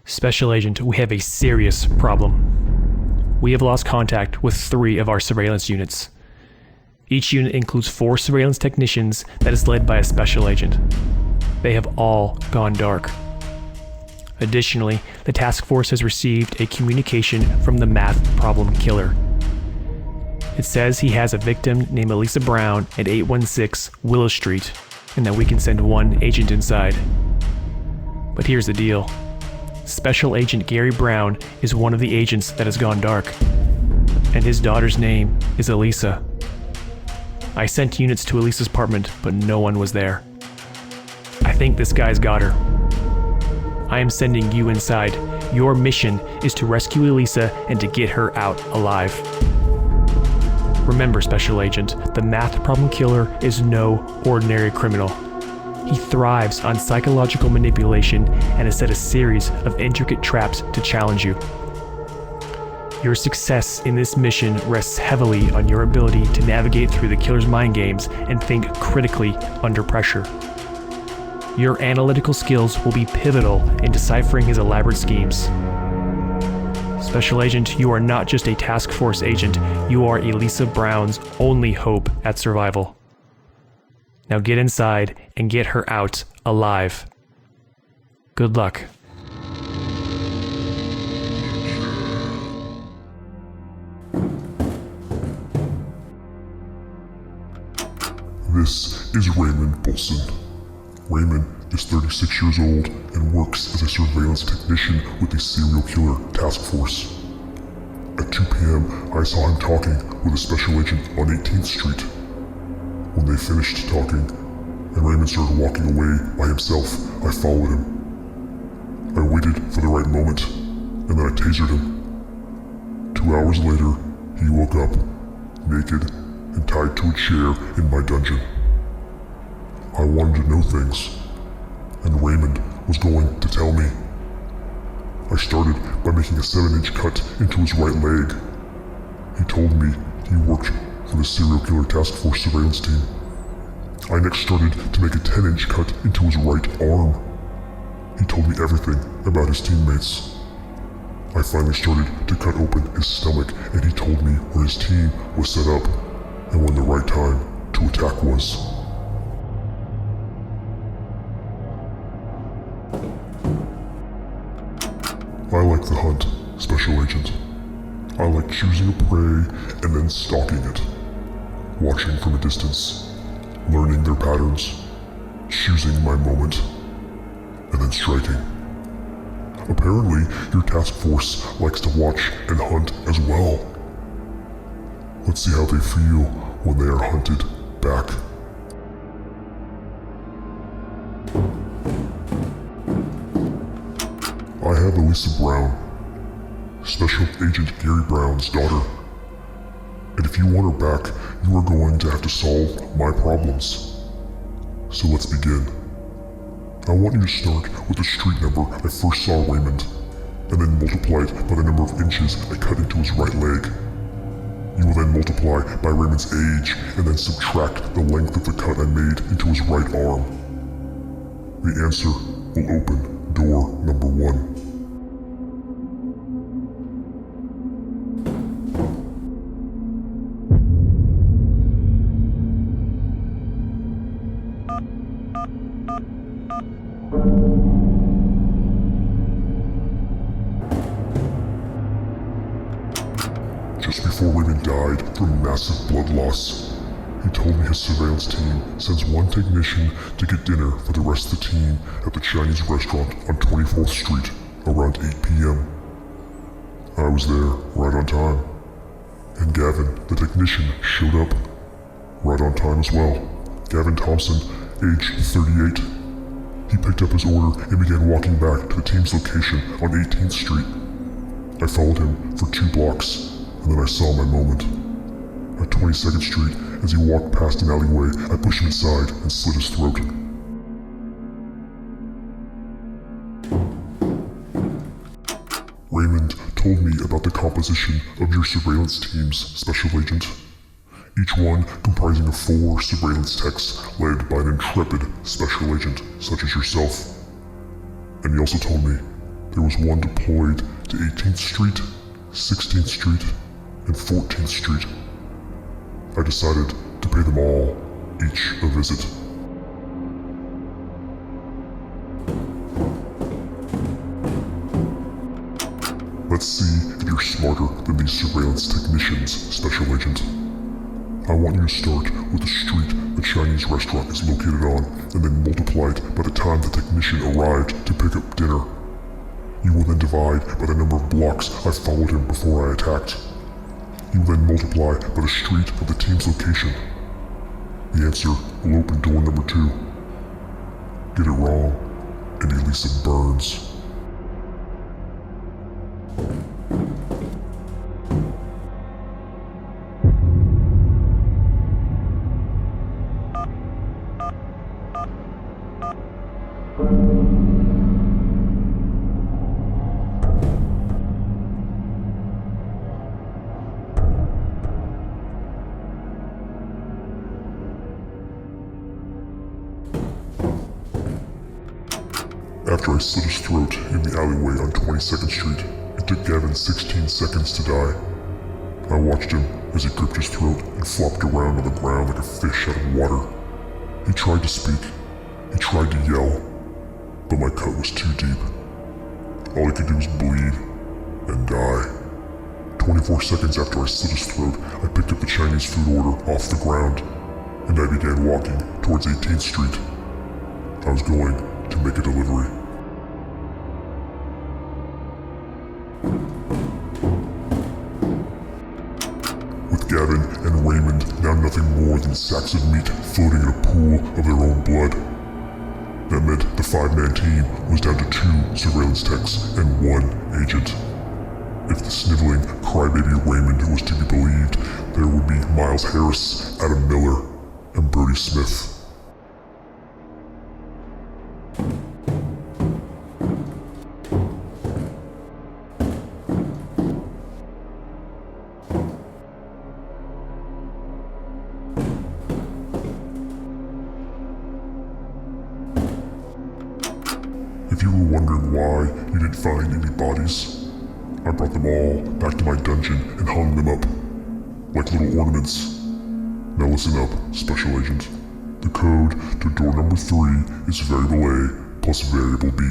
Special Agent, we have a serious problem. We have lost contact with 3 of our surveillance units. Each unit includes 4 surveillance technicians that is led by a Special Agent. They have all gone dark. Additionally, the task force has received a communication from the math problem killer. It says he has a victim named Elisa Brown at 816 Willow Street, and that we can send 1 agent inside. But here's the deal. Special Agent Gary Brown is one of the agents that has gone dark, and his daughter's name is Elisa. I sent units to Elisa's apartment, but no one was there. I think this guy's got her. I am sending you inside. Your mission is to rescue Elisa and to get her out alive. Remember, Special Agent, the math problem killer is no ordinary criminal. He thrives on psychological manipulation and has set a series of intricate traps to challenge you. Your success in this mission rests heavily on your ability to navigate through the killer's mind games and think critically under pressure. Your analytical skills will be pivotal in deciphering his elaborate schemes. Special Agent, you are not just a task force agent, you are Elisa Brown's only hope at survival. Now get inside and get her out alive. Good luck. This is Raymond Bolson. Raymond is 36 years old and works as a surveillance technician with the serial killer task force. At 2 p.m., I saw him talking with a special agent on 18th Street. When they finished talking, and Raymond started walking away by himself, I followed him. I waited for the right moment, and then I tasered him. 2 hours later, he woke up, naked, and tied to a chair in my dungeon. I wanted to know things, and Raymond was going to tell me. I started by making a 7-inch cut into his right leg. He told me he worked for the serial killer task force surveillance team. I next started to make a 10-inch cut into his right arm. He told me everything about his teammates. I finally started to cut open his stomach, and he told me where his team was set up and when the right time to attack was. I like the hunt, Special Agent. I like choosing a prey and then stalking it, watching from a distance, learning their patterns, choosing my moment, and then striking. Apparently, your task force likes to watch and hunt as well. Let's see how they feel when they are hunted back. I have Elisa Brown, Special Agent Gary Brown's daughter. And if you want her back, you are going to have to solve my problems. So let's begin. I want you to start with the street number I first saw Raymond, and then multiply it by the number of inches I cut into his right leg. You will then multiply by Raymond's age, and then subtract the length of the cut I made into his right arm. The answer will open door number 1. Just before Raymond died from massive blood loss, he told me his surveillance team sends 1 technician to get dinner for the rest of the team at the Chinese restaurant on 24th Street around 8 p.m. I was there right on time, and Gavin, the technician, showed up right on time as well. Gavin Thompson, age 38. He picked up his order and began walking back to the team's location on 18th Street. I followed him for 2 blocks, and then I saw my moment. At 22nd Street, as he walked past an alleyway, I pushed him aside and slit his throat. Raymond told me about the composition of your surveillance teams, Special Agent. Each one comprising of 4 surveillance techs led by an intrepid Special Agent such as yourself. And he also told me there was one deployed to 18th Street, 16th Street, and 14th Street. I decided to pay them all each a visit. Let's see if you're smarter than these surveillance technicians, Special Agent. I want you to start with the street the Chinese restaurant is located on, and then multiply it by the time the technician arrived to pick up dinner. You will then divide by the number of blocks I followed him before I attacked. You will then multiply by the street of the team's location. The answer will open door number 2. Get it wrong, and Elisa burns. After I slit his throat in the alleyway on 22nd Street, it took Gavin 16 seconds to die. I watched him as he gripped his throat and flopped around on the ground like a fish out of water. He tried to speak. He tried to yell, but my cut was too deep. All he could do was bleed and die. 24 seconds after I slit his throat, I picked up the Chinese food order off the ground, and I began walking towards 18th Street. I was going to make a delivery. With Gavin and Raymond now nothing more than sacks of meat floating in a pool of their own blood. That meant the 5-man team was down to 2 surveillance techs and 1 agent. If the sniveling crybaby Raymond was to be believed, there would be Miles Harris, Adam Miller, and Brody Smith. If you were wondering why you didn't find any bodies, I brought them all back to my dungeon and hung them up, like little ornaments. Now listen up, Special Agent. The code to door number 3 is variable A plus variable B.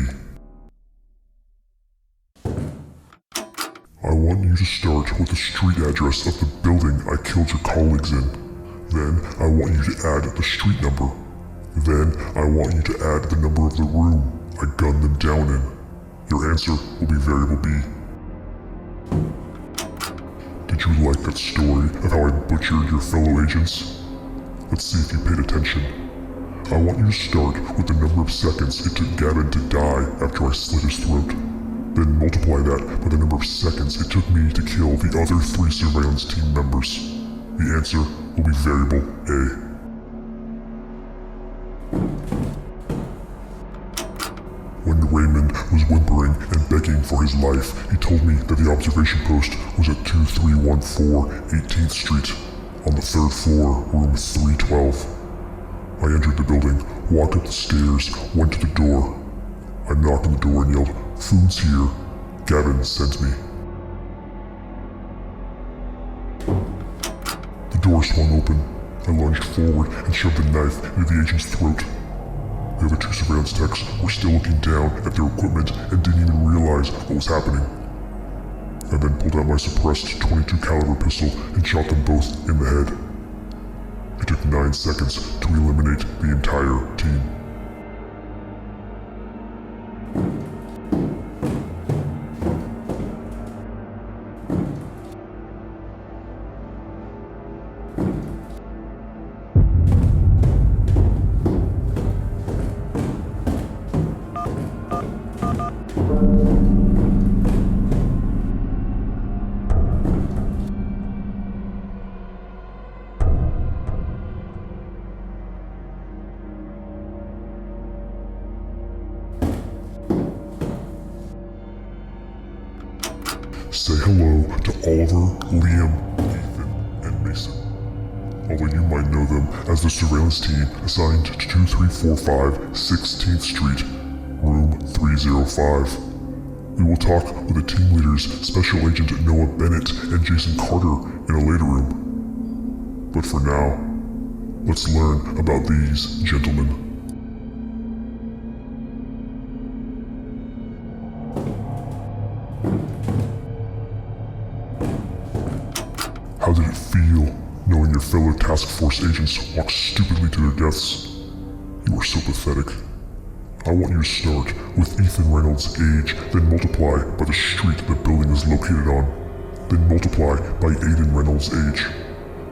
I want you to start with the street address of the building I killed your colleagues in. Then I want you to add the street number. Then I want you to add the number of the room I gunned them down in. Your answer will be variable B. Did you like that story of how I butchered your fellow agents? Let's see if you paid attention. I want you to start with the number of seconds it took Gavin to die after I slit his throat. Then multiply that by the number of seconds it took me to kill the other 3 surveillance team members. The answer will be variable A. When Raymond was whimpering and begging for his life, he told me that the observation post was at 2314 18th Street, on the 3rd floor, room 312. I entered the building, walked up the stairs, went to the door. I knocked on the door and yelled, "Food's here. Gavin sent me." The door swung open. I lunged forward and shoved the knife into the agent's throat. The other 2 surveillance techs were still looking down at their equipment and didn't even realize what was happening. I then pulled out my suppressed .22 caliber pistol and shot them both in the head. It took 9 seconds to eliminate the entire team. Say hello to Oliver, Liam, Ethan, and Mason. Although you might know them as the surveillance team assigned to 2345 16th Street, room 305. We will talk with the team leaders, Special Agent Noah Bennett and Jason Carter, in a later room. But for now, let's learn about these gentlemen. How did it feel knowing your fellow task force agents walked stupidly to their deaths? You are so pathetic. I want you to start with Ethan Reynolds' age, then multiply by the street the building is located on, then multiply by Aiden Reynolds' age,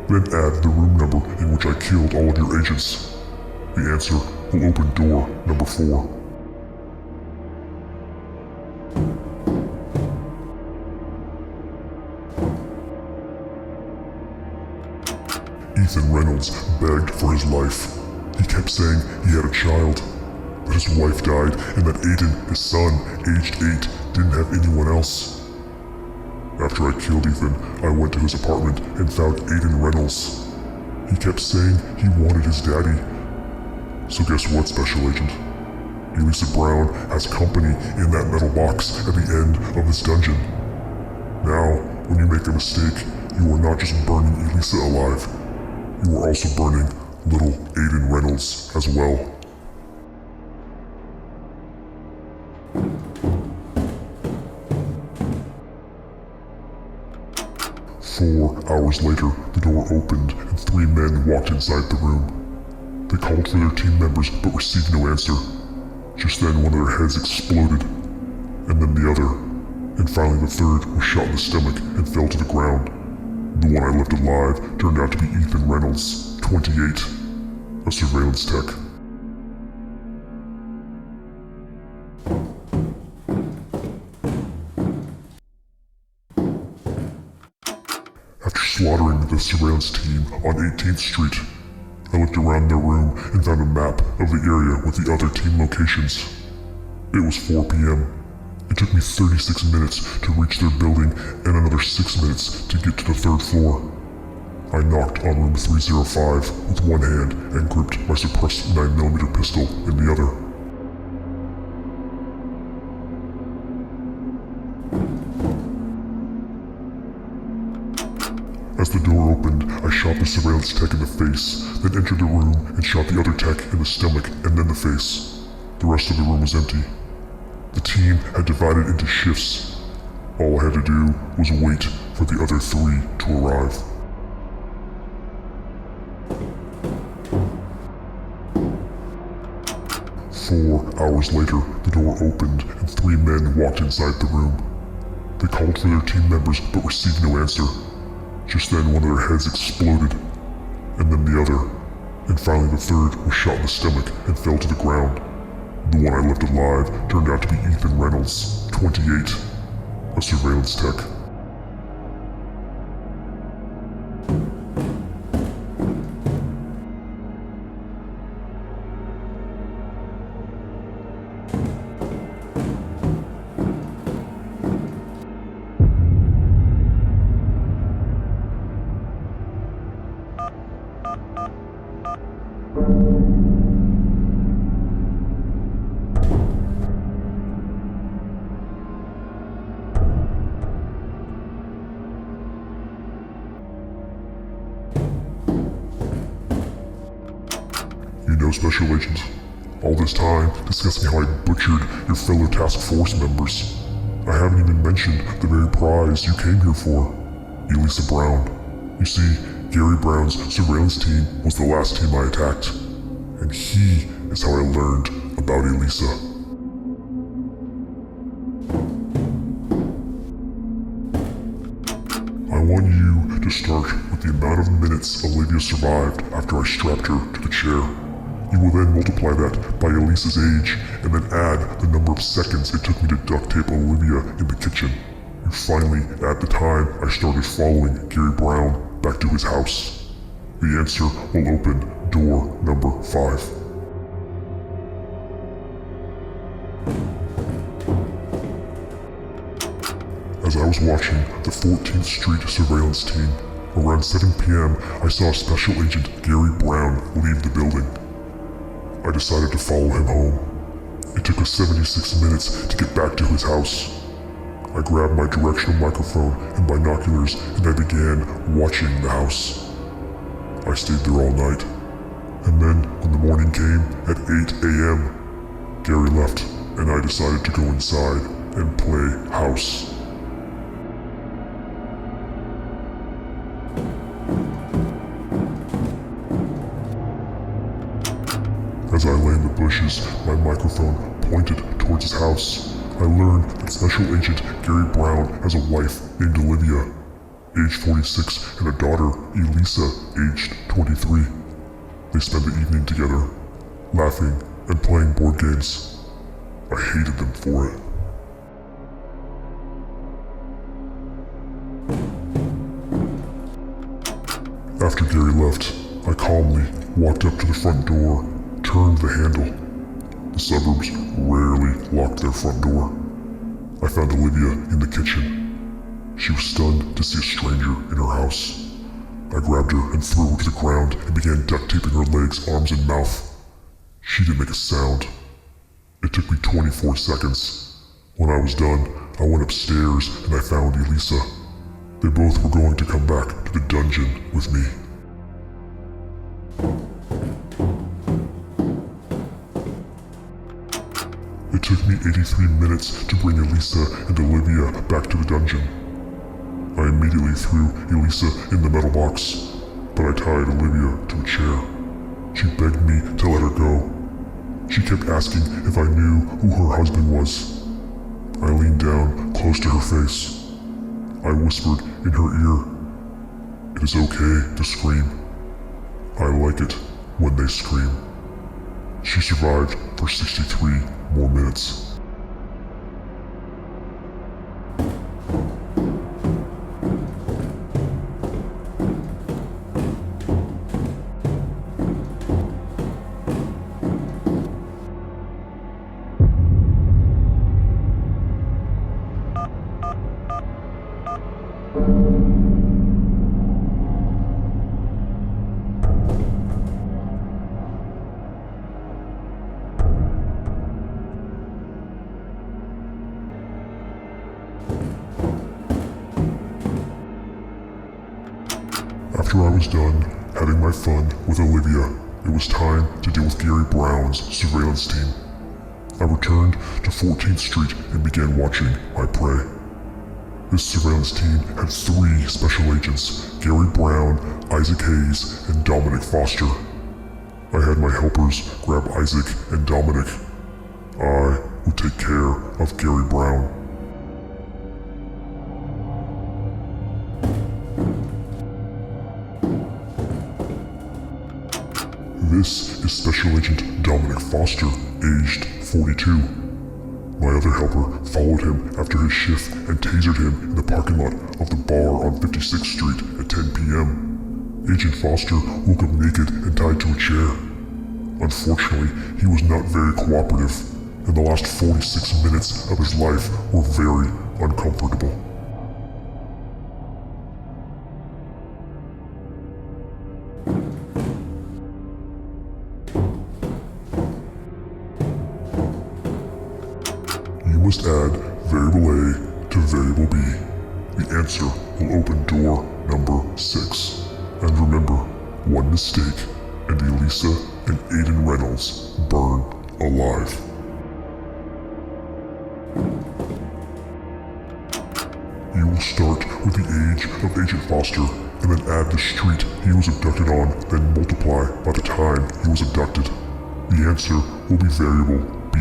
then add the room number in which I killed all of your agents. The answer will open door number 4. Ethan Reynolds begged for his life. He kept saying he had a child, that his wife died, and that Aiden, his son, aged 8, didn't have anyone else. After I killed Ethan, I went to his apartment and found Aiden Reynolds. He kept saying he wanted his daddy. So guess what, Special Agent? Elisa Brown has company in that metal box at the end of this dungeon. Now, when you make a mistake, you are not just burning Elisa alive, you are also burning little Aiden Reynolds as well. Four hours later, the door opened and 3 men walked inside the room. They called for their team members but received no answer. Just then one of their heads exploded, and then the other, and finally the third was shot in the stomach and fell to the ground. The one I left alive turned out to be Ethan Reynolds, 28, a surveillance tech. After slaughtering the surveillance team on 18th Street, I looked around their room and found a map of the area with the other team locations. It was 4 p.m. It took me 36 minutes to reach their building and another 6 minutes to get to the 3rd floor. I knocked on room 305 with one hand and gripped my suppressed 9mm pistol in the other. As the door opened, I shot the surveillance tech in the face, then entered the room and shot the other tech in the stomach and then the face. The rest of the room was empty. The team had divided into shifts. All I had to do was wait for the other 3 to arrive. Four hours later, the door opened and 3 men walked inside the room. They called for their team members but received no answer. Just then one of their heads exploded, and then the other, and finally the third was shot in the stomach and fell to the ground. The one I left alive turned out to be Ethan Reynolds, 28, a surveillance tech. You know, Special Agent, all this time discussing how I butchered your fellow task force members. I haven't even mentioned the very prize you came here for, Elisa Brown. You see, Gary Brown's surveillance team was the last team I attacked, and he is how I learned about Elisa. I want you to start with the amount of minutes Olivia survived after I strapped her to the chair. You will then multiply that by Elisa's age, and then add the number of seconds it took me to duct tape Olivia in the kitchen. You finally add the time I started following Gary Brown back to his house. The answer will open door number 5. As I was watching the 14th Street surveillance team, around 7 p.m. I saw Special Agent Gary Brown leave the building. I decided to follow him home. It took us 76 minutes to get back to his house. I grabbed my directional microphone and binoculars and I began watching the house. I stayed there all night. And then, when the morning came at 8 a.m., Gary left and I decided to go inside and play house. As I lay in the bushes, my microphone pointed towards his house. I learned that Special Agent Gary Brown has a wife named Olivia, age 46, and a daughter, Elisa, aged 23. They spend the evening together, laughing and playing board games. I hated them for it. After Gary left, I calmly walked up to the front door, turned the handle. The suburbs rarely locked their front door. I found Olivia in the kitchen. She was stunned to see a stranger in her house. I grabbed her and threw her to the ground and began duct taping her legs, arms, and mouth. She didn't make a sound. It took me 24 seconds. When I was done, I went upstairs and I found Elisa. They both were going to come back to the dungeon with me. It took me 83 minutes to bring Elisa and Olivia back to the dungeon. I immediately threw Elisa in the metal box, but I tied Olivia to a chair. She begged me to let her go. She kept asking if I knew who her husband was. I leaned down close to her face. I whispered in her ear, "It is okay to scream. I like it when they scream." She survived for 63 more minutes. After I was done having my fun with Olivia, it was time to deal with Gary Brown's surveillance team. I returned to 14th Street and began watching my prey. This surveillance team had 3 special agents, Gary Brown, Isaac Hayes, and Dominic Foster. I had my helpers grab Isaac and Dominic. I would take care of Gary Brown. This is Special Agent Dominic Foster, aged 42. My other helper followed him after his shift and tasered him in the parking lot of the bar on 56th Street at 10 p.m. Agent Foster woke up naked and tied to a chair. Unfortunately, he was not very cooperative, and the last 46 minutes of his life were very uncomfortable. You must add variable A to variable B. The answer will open door number 6. And remember, one mistake and Elisa and Aiden Reynolds burn alive. You will start with the age of Agent Foster and then add the street he was abducted on, then multiply by the time he was abducted. The answer will be variable B.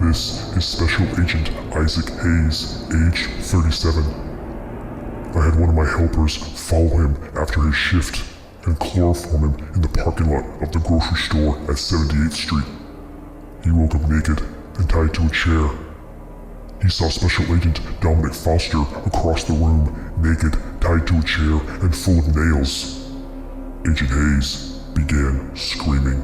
This is Special Agent Isaac Hayes, age 37. I had one of my helpers follow him after his shift and chloroform him in the parking lot of the grocery store at 78th Street. He woke up naked and tied to a chair. He saw Special Agent Dominic Foster across the room, naked, tied to a chair, and full of nails. Agent Hayes began screaming.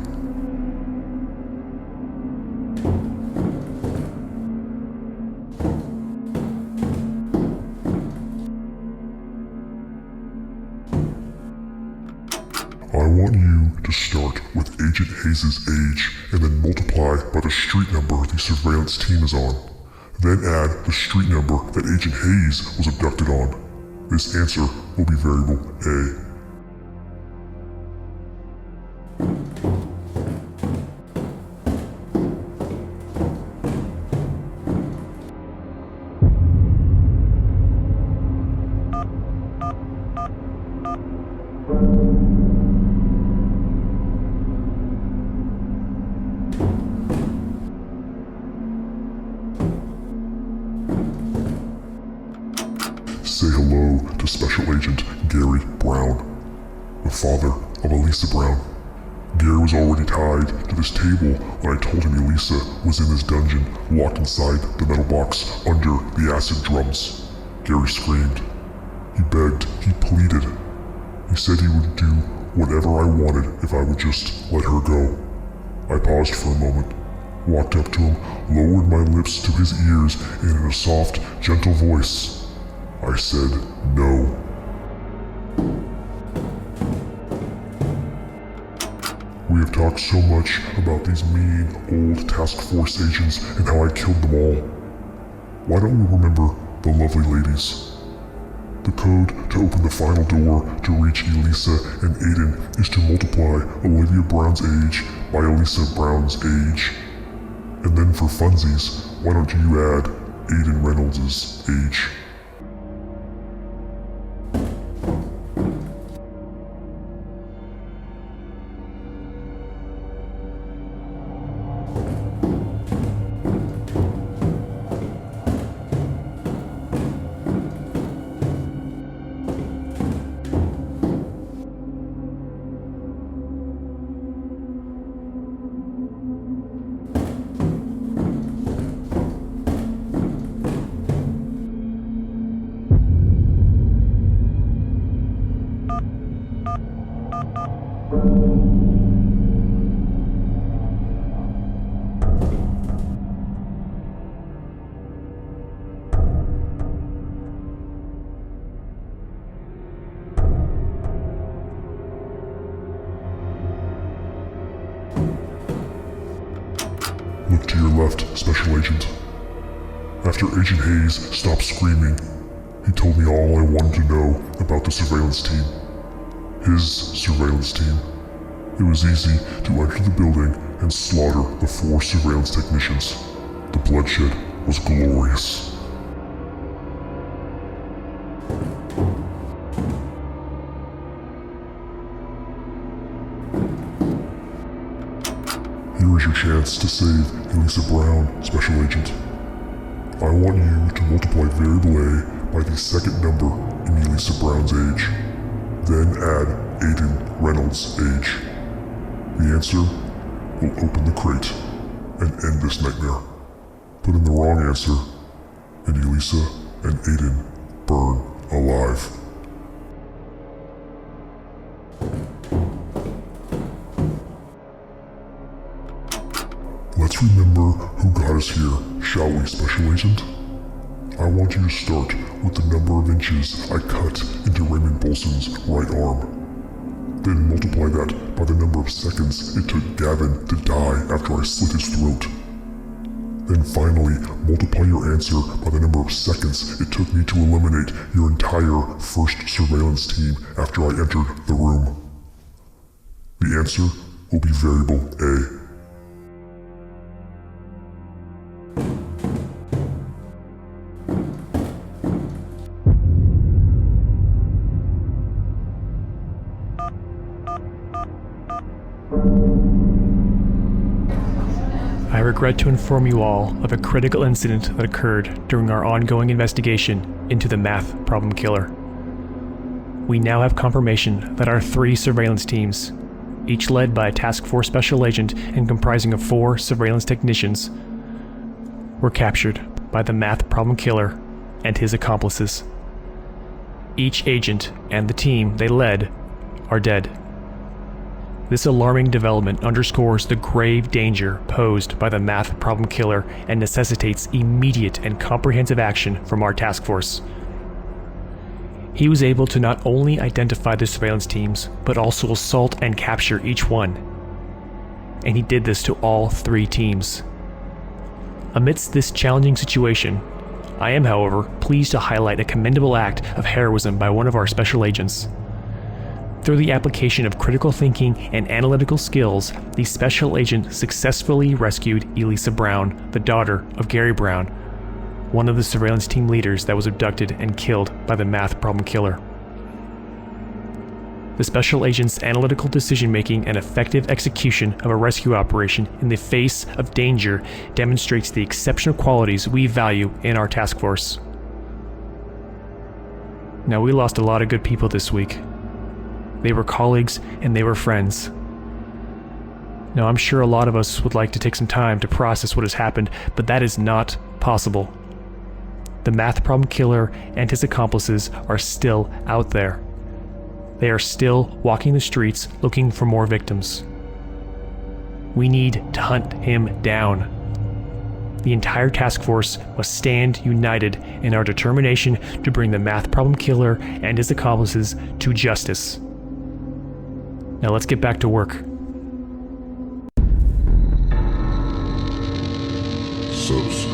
Agent Hayes' age and then multiply by the street number the surveillance team is on. Then add the street number that Agent Hayes was abducted on. This answer will be variable A. Say hello to Special Agent Gary Brown, the father of Elisa Brown. Gary was already tied to this table when I told him Elisa was in this dungeon, locked inside the metal box under the acid drums. Gary screamed. He begged, he pleaded. He said he would do whatever I wanted if I would just let her go. I paused for a moment, walked up to him, lowered my lips to his ears, and in a soft, gentle voice, I said no. We have talked so much about these mean old task force agents and how I killed them all. Why don't we remember the lovely ladies? The code to open the final door to reach Elisa and Aiden is to multiply Olivia Brown's age by Elisa Brown's age. And then for funsies, why don't you add Aiden Reynolds' age? Look to your left, Special Agent. After Agent Hayes stopped screaming, he told me all I wanted to know about the surveillance team. His surveillance team. It was easy to enter the building and slaughter the 4 surveillance technicians. The bloodshed was glorious. Here is your chance to save Elisa Brown, Special Agent. I want you to multiply variable A by the second number in Elisa Brown's age. Then add Aiden Reynolds' age. The answer will open the crate and end this nightmare. Put in the wrong answer, and Elisa and Aiden burn alive. Let's remember who got us here, shall we, Special Agent? I want you to start with the number of inches I cut into Raymond Bolson's right arm. Then multiply that by the number of seconds it took Gavin to die after I slit his throat. Then finally, multiply your answer by the number of seconds it took me to eliminate your entire first surveillance team after I entered the room. The answer will be variable A. I regret to inform you all of a critical incident that occurred during our ongoing investigation into the math problem killer. We now have confirmation that our 3 surveillance teams, each led by a task force special agent and comprising of 4 surveillance technicians, were captured by the math problem killer and his accomplices. Each agent and the team they led are dead. This alarming development underscores the grave danger posed by the math problem killer and necessitates immediate and comprehensive action from our task force. He was able to not only identify the surveillance teams, but also assault and capture each one. and he did this to all 3 teams. Amidst this challenging situation, I am, however, pleased to highlight a commendable act of heroism by one of our special agents. Through the application of critical thinking and analytical skills, the special agent successfully rescued Elisa Brown, the daughter of Gary Brown, one of the surveillance team leaders that was abducted and killed by the math problem killer. The special agent's analytical decision-making and effective execution of a rescue operation in the face of danger demonstrates the exceptional qualities we value in our task force. Now, we lost a lot of good people this week. They were colleagues and they were friends. Now, I'm sure a lot of us would like to take some time to process what has happened, but that is not possible. The math problem killer and his accomplices are still out there. They are still walking the streets looking for more victims. We need to hunt him down. The entire task force must stand united in our determination to bring the math problem killer and his accomplices to justice. Now let's get back to work. Subscribe.